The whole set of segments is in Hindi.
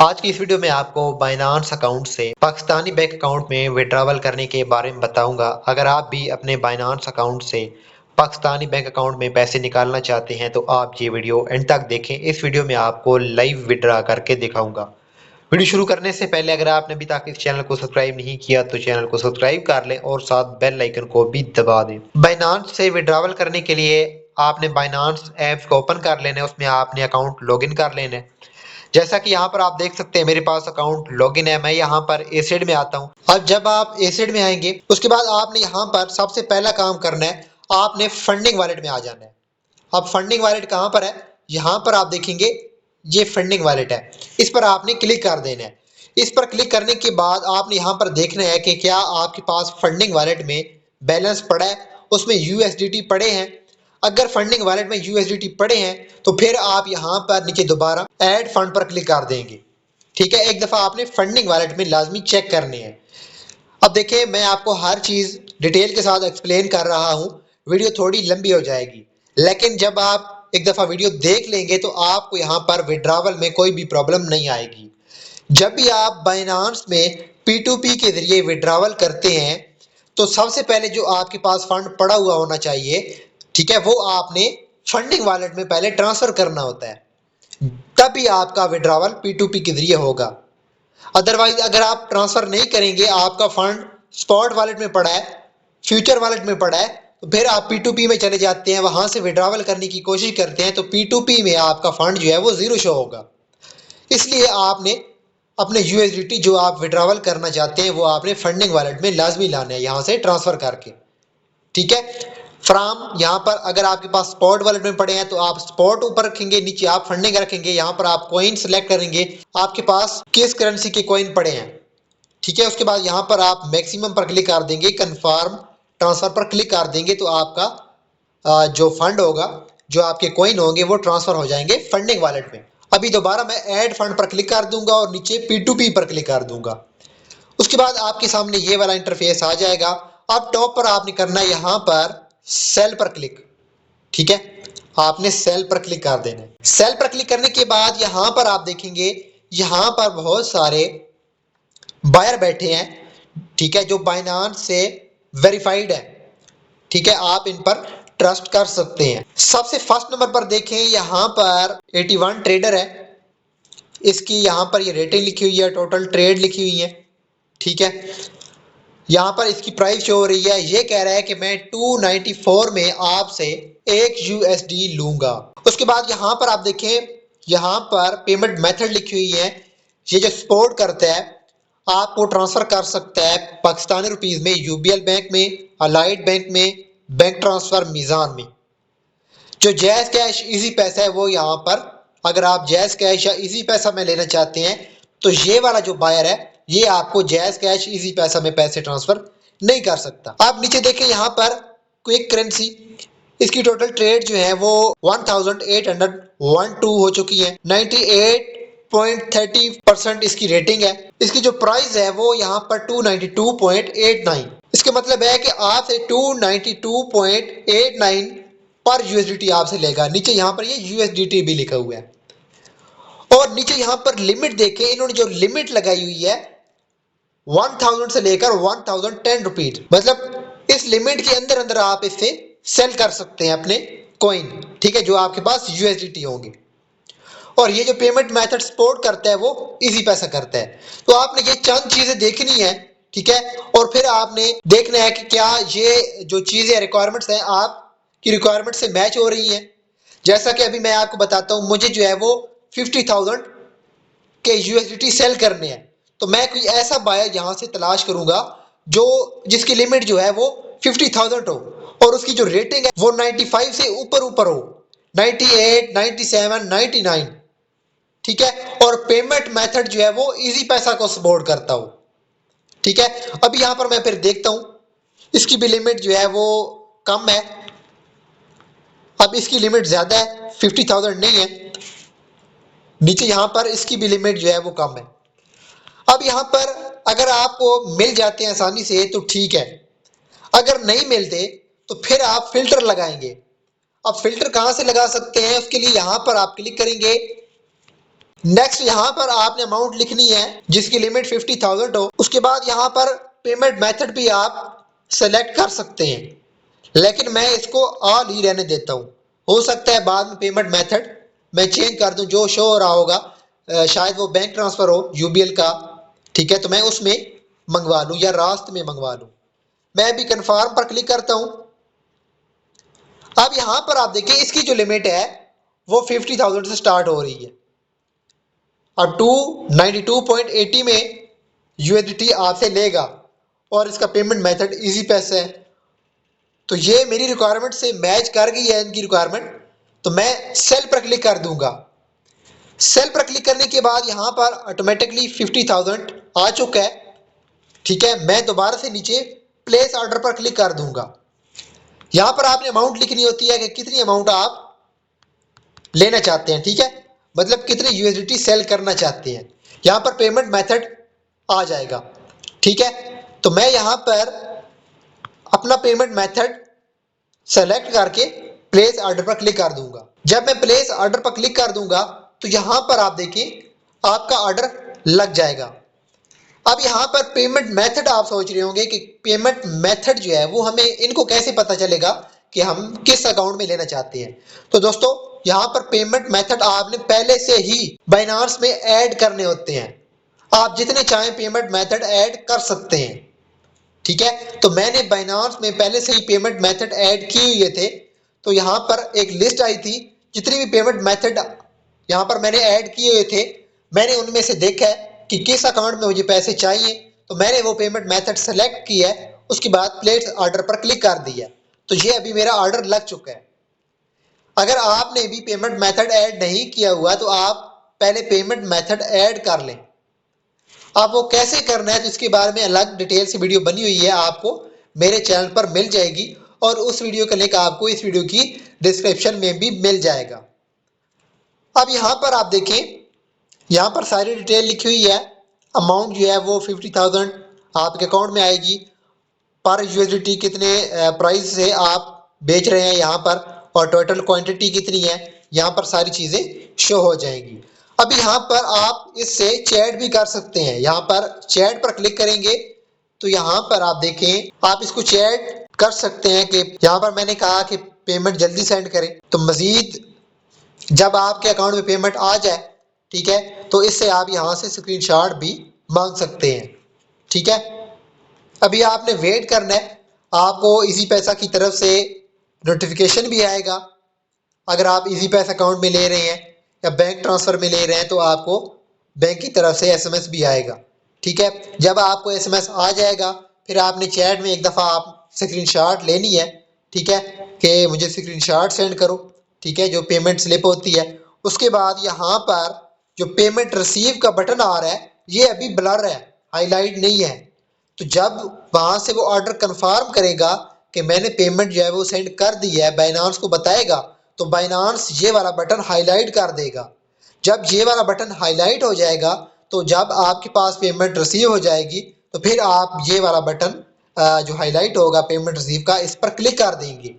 आज की इस वीडियो में आपको बाइनांस अकाउंट से पाकिस्तानी बैंक अकाउंट में विड्रॉवल करने के बारे में बताऊंगा। अगर आप भी अपने बाइनांस अकाउंट से पाकिस्तानी बैंक अकाउंट में पैसे निकालना चाहते हैं तो आप ये वीडियो एंड तक देखें। इस वीडियो में आपको लाइव विड्रॉ करके दिखाऊंगा। वीडियो शुरू करने से पहले अगर आपने अभी तक इस चैनल को सब्सक्राइब नहीं किया तो चैनल को सब्सक्राइब कर लें और साथ बेल आइकन को भी दबा दें। बाइनांस से विड्रॉवल करने के लिए आपने बाइनांस ऐप को ओपन कर लेना है, उसमें आपने अकाउंट लॉगिन कर लेना है। जैसा कि यहाँ पर आप देख सकते हैं मेरे पास अकाउंट लॉगिन है। मैं यहाँ पर एसिड में आता हूँ। अब जब आप एसिड में आएंगे उसके बाद आपने यहाँ पर सबसे पहला काम करना है, आपने फंडिंग वॉलेट में आ जाना है। अब फंडिंग वॉलेट कहाँ पर है, यहाँ पर आप देखेंगे ये फंडिंग वॉलेट है, इस पर आपने क्लिक कर देना है। इस पर क्लिक करने के बाद आपने यहाँ पर देखना है कि क्या आपके पास फंडिंग वॉलेट में बैलेंस पड़ा है, उसमें यूएसडीटी पड़े हैं। अगर फंडिंग वॉलेट में यूएसडीटी पड़े हैं तो फिर आप यहाँ पर नीचे दोबारा ऐड फंड पर क्लिक कर देंगे। ठीक है, एक दफा आपने फंडिंग वॉलेट में लाजमी चेक करने हैं। अब देखिए मैं आपको हर चीज डिटेल के साथ एक्सप्लेन कर रहा हूँ, वीडियो थोड़ी लंबी हो जाएगी, लेकिन जब आप एक दफा वीडियो देख लेंगे तो आपको यहाँ पर विड्रॉवल में कोई भी प्रॉब्लम नहीं आएगी। जब भी आप बाइनांस में P2P के जरिए विड्रॉवल करते हैं तो सबसे पहले जो आपके पास फंड पड़ा हुआ होना चाहिए, ठीक है, वो आपने फंडिंग वॉलेट में पहले ट्रांसफर करना होता है, तभी आपका विड्रॉवल P2P के जरिए होगा। अदरवाइज अगर आप ट्रांसफर नहीं करेंगे, आपका फंड स्पॉट वॉलेट में पड़ा है, फ्यूचर वॉलेट में पड़ा है, तो फिर आप P2P में चले जाते हैं, वहां से विड्रॉवल करने की कोशिश करते हैं तो P2P में आपका फंड जो है वो जीरो शो होगा। इसलिए आपने अपने यूएसडीटी जो आप विड्रॉवल करना चाहते हैं वो आपने फंडिंग वॉलेट में लाजमी लाना है, यहाँ से ट्रांसफर करके। ठीक है, फ्राम यहाँ पर अगर आपके पास स्पॉट वॉलेट में पड़े हैं तो आप स्पॉट ऊपर रखेंगे, नीचे आप फंडिंग रखेंगे, यहाँ पर आप कॉइन सेलेक्ट करेंगे आपके पास किस करेंसी के कॉइन पड़े हैं। ठीक है, उसके बाद यहाँ पर आप मैक्सिमम पर क्लिक कर देंगे, कंफर्म ट्रांसफर पर क्लिक कर देंगे तो आपका जो फंड होगा, जो आपके कॉइन होंगे वो ट्रांसफर हो जाएंगे फंडिंग वॉलेट में। अभी दोबारा मैं ऐड फंड पर क्लिक कर दूंगा और नीचे P2P पर क्लिक कर दूंगा। उसके बाद आपके सामने ये वाला इंटरफेस आ जाएगा। अब टॉप पर आपने करना है यहाँ पर सेल पर क्लिक। ठीक है, आपने सेल पर क्लिक कर देना है। सेल पर क्लिक करने के बाद यहाँ पर आप देखेंगे यहाँ पर बहुत सारे बायर बैठे हैं, ठीक है, जो बाइनांस से वेरीफाइड है। ठीक है, आप इन पर ट्रस्ट कर सकते हैं। सबसे फर्स्ट नंबर पर देखें यहाँ पर 81 ट्रेडर है, इसकी यहाँ पर ये रेटिंग लिखी हुई है, टोटल ट्रेड लिखी हुई है। ठीक है, यहाँ पर इसकी प्राइस शो हो रही है, ये कह रहा है कि मैं 294 में आपसे 1 यूएसडी लूंगा। उसके बाद यहाँ पर आप देखें यहाँ पर पेमेंट मेथड लिखी हुई है, ये जो सपोर्ट करता है आपको ट्रांसफर कर सकता है पाकिस्तानी रुपीज में, यूबीएल बैंक में, अलाइड बैंक में, बैंक ट्रांसफर मीजान में। जो जैज कैश इजी पैसा है वो यहाँ पर, अगर आप जैज कैश या इजी पैसा में लेना चाहते हैं तो ये वाला जो बायर है ये आपको जैज कैश इजी पैसा में पैसे ट्रांसफर नहीं कर सकता। आप नीचे देखें यहाँ पर क्विक करेंसी, इसकी टोटल ट्रेड जो है वो 1812 हो चुकी है, 98.30% इसकी रेटिंग है। इसकी जो प्राइस है वो यहाँ पर 292.89। इसका मतलब है कि आपसे 292.89 पर यूएसडीटी आपसे लेगा। नीचे यहाँ पर ये यूएसडीटी भी लिखा हुआ है। और नीचे यहाँ पर लिमिट देखें, इन्होंने जो लिमिट लगाई हुई है 1000 से लेकर 1010 रुपीज, मतलब इस लिमिट के अंदर अंदर आप इसे सेल कर सकते हैं अपने कॉइन। ठीक है, जो आपके पास यूएसडीटी होंगे। और ये जो पेमेंट मेथड सपोर्ट करता है वो इजी पैसा करता है। तो आपने ये चंद चीजें देखनी है, ठीक है, और फिर आपने देखना है कि क्या ये जो चीजें रिक्वायरमेंट्स हैं आपकी रिक्वायरमेंट से मैच हो रही हैं। जैसा कि अभी मैं आपको बताता हूँ, मुझे जो है वो 50,000 के यूएसडीटी सेल करने हैं, तो मैं कोई ऐसा बायर यहाँ से तलाश करूंगा जो जिसकी लिमिट जो है वो 50,000 हो और उसकी जो रेटिंग है वो 95 से ऊपर ऊपर हो, 98, 97, 99। ठीक है, और पेमेंट मेथड जो है वो इजी पैसा को सपोर्ट करता हो। ठीक है, अब यहाँ पर मैं फिर देखता हूँ इसकी भी लिमिट जो है वो कम है, अब इसकी लिमिट ज्यादा है, 50,000 नहीं है। नीचे यहाँ पर इसकी भी लिमिट जो है वो कम है। अब यहाँ पर अगर आपको मिल जाते हैं आसानी से तो ठीक है, अगर नहीं मिलते तो फिर आप फिल्टर लगाएंगे। अब फिल्टर कहाँ से लगा सकते हैं, उसके लिए यहाँ पर आप क्लिक करेंगे नेक्स्ट यहाँ पर आपने अमाउंट लिखनी है जिसकी लिमिट 50,000 हो। उसके बाद यहाँ पर पेमेंट मेथड भी आप सेलेक्ट कर सकते हैं, लेकिन मैं इसको ऑल ही रहने देता हूँ। हो सकता है बाद में पेमेंट मेथड मैं चेंज कर दूं, जो शो हो रहा होगा शायद वो बैंक ट्रांसफर हो यूबीएल का, ठीक है, तो मैं उसमें मंगवा लूं या रास्त में मंगवा लूं। मैं अभी कन्फर्म पर क्लिक करता हूं। अब यहां पर आप देखिए इसकी जो लिमिट है वो 50,000 से स्टार्ट हो रही है और 292.80 में यूएसडीटी आपसे लेगा और इसका पेमेंट मेथड इजी पैसे है। तो ये मेरी रिक्वायरमेंट से मैच कर गई है इनकी रिक्वायरमेंट, तो मैं सेल पर क्लिक कर दूंगा। सेल पर क्लिक करने के बाद यहाँ पर ऑटोमेटिकली 50,000 आ चुका है, ठीक है। मैं दोबारा से नीचे प्लेस ऑर्डर पर क्लिक कर दूंगा। यहाँ पर आपने अमाउंट लिखनी होती है कि कितनी अमाउंट आप लेना चाहते हैं, ठीक है, मतलब कितने यूएसडीटी सेल करना चाहते हैं। यहाँ पर पेमेंट मेथड आ जाएगा, ठीक है। तो मैं यहाँ पर अपना पेमेंट मेथड सेलेक्ट करके प्लेस ऑर्डर पर क्लिक कर दूंगा। जब मैं प्लेस ऑर्डर पर क्लिक कर दूंगा तो यहां पर आप देखिए आपका ऑर्डर लग जाएगा। अब यहां पर पेमेंट मेथड आप सोच रहे होंगे कि पेमेंट मेथड जो है वो हमें इनको कैसे पता चलेगा कि हम किस अकाउंट में लेना चाहते हैं। तो दोस्तों यहां पर पेमेंट मेथड आपने पहले से ही बाइनांस में ऐड करने होते हैं। आप जितने चाहें पेमेंट मेथड ऐड कर सकते हैं, ठीक है। तो मैंने बाइनांस में पहले से ही पेमेंट मेथड ऐड किए हुए थे, तो यहाँ पर एक लिस्ट आई थी जितनी भी पेमेंट मेथड यहाँ पर मैंने ऐड किए हुए थे। मैंने उनमें से देखा है कि किस अकाउंट में मुझे पैसे चाहिए, तो मैंने वो पेमेंट मेथड सेलेक्ट किया है। उसके बाद प्लेस ऑर्डर पर क्लिक कर दिया, तो ये अभी मेरा ऑर्डर लग चुका है। अगर आपने भी पेमेंट मेथड ऐड नहीं किया हुआ तो आप पहले पेमेंट मेथड ऐड कर लें। आप वो कैसे करना है तो इसके बारे में अलग डिटेल से वीडियो बनी हुई है, आपको मेरे चैनल पर मिल जाएगी और उस वीडियो का लिंक आपको इस वीडियो की डिस्क्रिप्शन में भी मिल जाएगा। अब यहाँ पर आप देखें, यहाँ पर सारी डिटेल लिखी हुई है। अमाउंट जो है वो 50,000 आपके अकाउंट में आएगी। पर यूएसडीटी कितने प्राइस से आप बेच रहे हैं यहाँ पर, और टोटल क्वांटिटी कितनी है, यहाँ पर सारी चीज़ें शो हो जाएंगी। अब यहाँ पर आप इससे चैट भी कर सकते हैं। यहाँ पर चैट पर क्लिक करेंगे तो यहाँ पर आप देखें आप इसको चैट कर सकते हैं कि यहाँ पर मैंने कहा कि पेमेंट जल्दी सेंड करें, तो मजीद जब आपके अकाउंट में पेमेंट आ जाए, ठीक है, तो इससे आप यहाँ से स्क्रीनशॉट भी मांग सकते हैं, ठीक है। अभी आपने वेट करना है, आपको इजी पैसा की तरफ से नोटिफिकेशन भी आएगा। अगर आप इजी पैसा अकाउंट में ले रहे हैं या बैंक ट्रांसफर में ले रहे हैं तो आपको बैंक की तरफ से एसएमएस भी आएगा, ठीक है। जब आपको एसएमएस आ जाएगा फिर आपने चैट में एक दफ़ा आप स्क्रीनशॉट लेनी है, ठीक है, कि मुझे स्क्रीनशॉट सेंड करो, ठीक है, जो पेमेंट स्लिप होती है। उसके बाद यहाँ पर जो पेमेंट रिसीव का बटन आ रहा है ये अभी ब्लर है, हाईलाइट नहीं है। तो जब वहां से वो ऑर्डर कंफर्म करेगा कि मैंने पेमेंट जो है वो सेंड कर दी है, बाइनांस को बताएगा, तो बाइनांस ये वाला बटन हाईलाइट कर देगा। जब ये वाला बटन हाईलाइट हो जाएगा तो जब आपके पास पेमेंट रिसीव हो जाएगी तो फिर आप ये वाला बटन जो हाईलाइट होगा पेमेंट रिसीव का, इस पर क्लिक कर देंगे।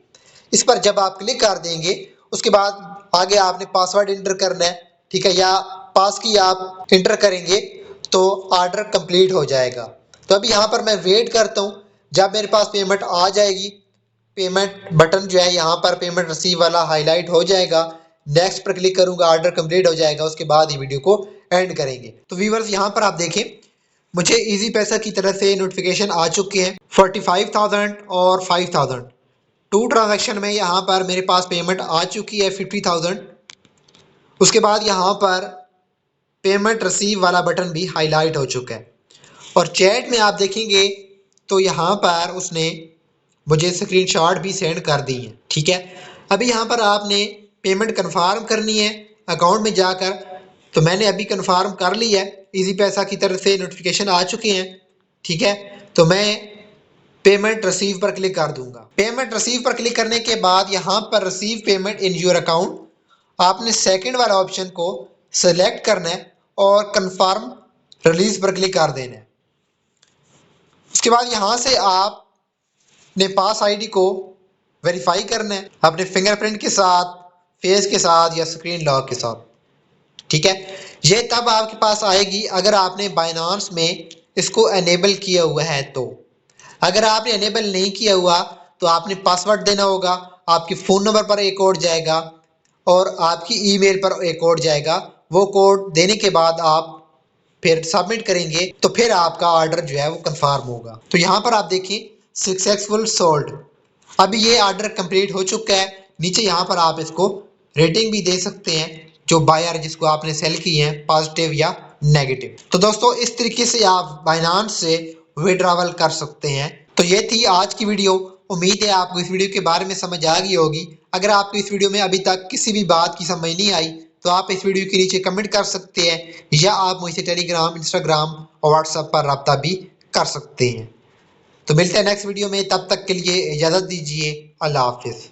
इस पर जब आप क्लिक कर देंगे उसके बाद आगे आपने पासवर्ड इंटर करना है, ठीक है, या पास की आप इंटर करेंगे तो ऑर्डर कंप्लीट हो जाएगा। तो अभी यहाँ पर मैं वेट करता हूँ, जब मेरे पास पेमेंट आ जाएगी, पेमेंट बटन जो है यहाँ पर पेमेंट रिसीव वाला हाईलाइट हो जाएगा, नेक्स्ट पर क्लिक करूंगा, ऑर्डर कंप्लीट हो जाएगा, उसके बाद ही वीडियो को एंड करेंगे। तो व्यूअर्स यहाँ पर आप देखें मुझे इजी पैसा की तरफ से नोटिफिकेशन आ चुके हैं 45,000 और 5,000। टू ट्रांजैक्शन में यहाँ पर मेरे पास पेमेंट आ चुकी है 50,000। उसके बाद यहाँ पर पेमेंट रिसीव वाला बटन भी हाईलाइट हो चुका है और चैट में आप देखेंगे तो यहाँ पर उसने मुझे स्क्रीनशॉट भी सेंड कर दी है, ठीक है। अभी यहाँ पर आपने पेमेंट कंफर्म करनी है अकाउंट में जाकर, तो मैंने अभी कंफर्म कर ली है, इजी पैसा की तरफ से नोटिफिकेशन आ चुके हैं, ठीक है। तो मैं पेमेंट रिसीव पर क्लिक कर दूंगा। पेमेंट रिसीव पर क्लिक करने के बाद यहाँ पर receive payment in your account, आपने सेकंड वाला ऑप्शन को सिलेक्ट करना है और कंफर्म रिलीज पर क्लिक कर देना है। उसके बाद यहाँ से आपने पास आईडी को वेरीफाई करना है अपने फिंगरप्रिंट के साथ, फेस के साथ या स्क्रीन लॉक के साथ, ठीक है, ये तब आपके पास आएगी अगर आपने बाइनांस में इसको एनेबल किया हुआ है तो। अगर आपने एनेबल नहीं किया हुआ तो आपने पासवर्ड देना होगा, आपके फ़ोन नंबर पर एक कोड जाएगा और आपकी ईमेल पर एक कोड जाएगा। वो कोड देने के बाद आप फिर सबमिट करेंगे तो फिर आपका ऑर्डर जो है वो कंफर्म होगा। तो यहाँ पर आप देखिए सक्सेसफुल सोल्ड, अभी ये ऑर्डर कंप्लीट हो चुका है। नीचे यहाँ पर आप इसको रेटिंग भी दे सकते हैं, जो बायर जिसको आपने सेल की है, पॉजिटिव या नेगेटिव। तो दोस्तों इस तरीके से आप बाइनांस से विड्रॉवल कर सकते हैं। तो ये थी आज की वीडियो। उम्मीद है आपको इस वीडियो के बारे में समझ आ गई होगी। अगर आपको इस वीडियो में अभी तक किसी भी बात की समझ नहीं आई तो आप इस वीडियो के नीचे कमेंट कर सकते हैं या आप मुझसे टेलीग्राम, इंस्टाग्राम और व्हाट्सएप पर रब्ता भी कर सकते हैं। तो मिलते हैं नेक्स्ट वीडियो में, तब तक के लिए इजाज़त दीजिए। अल्लाह हाफिज़।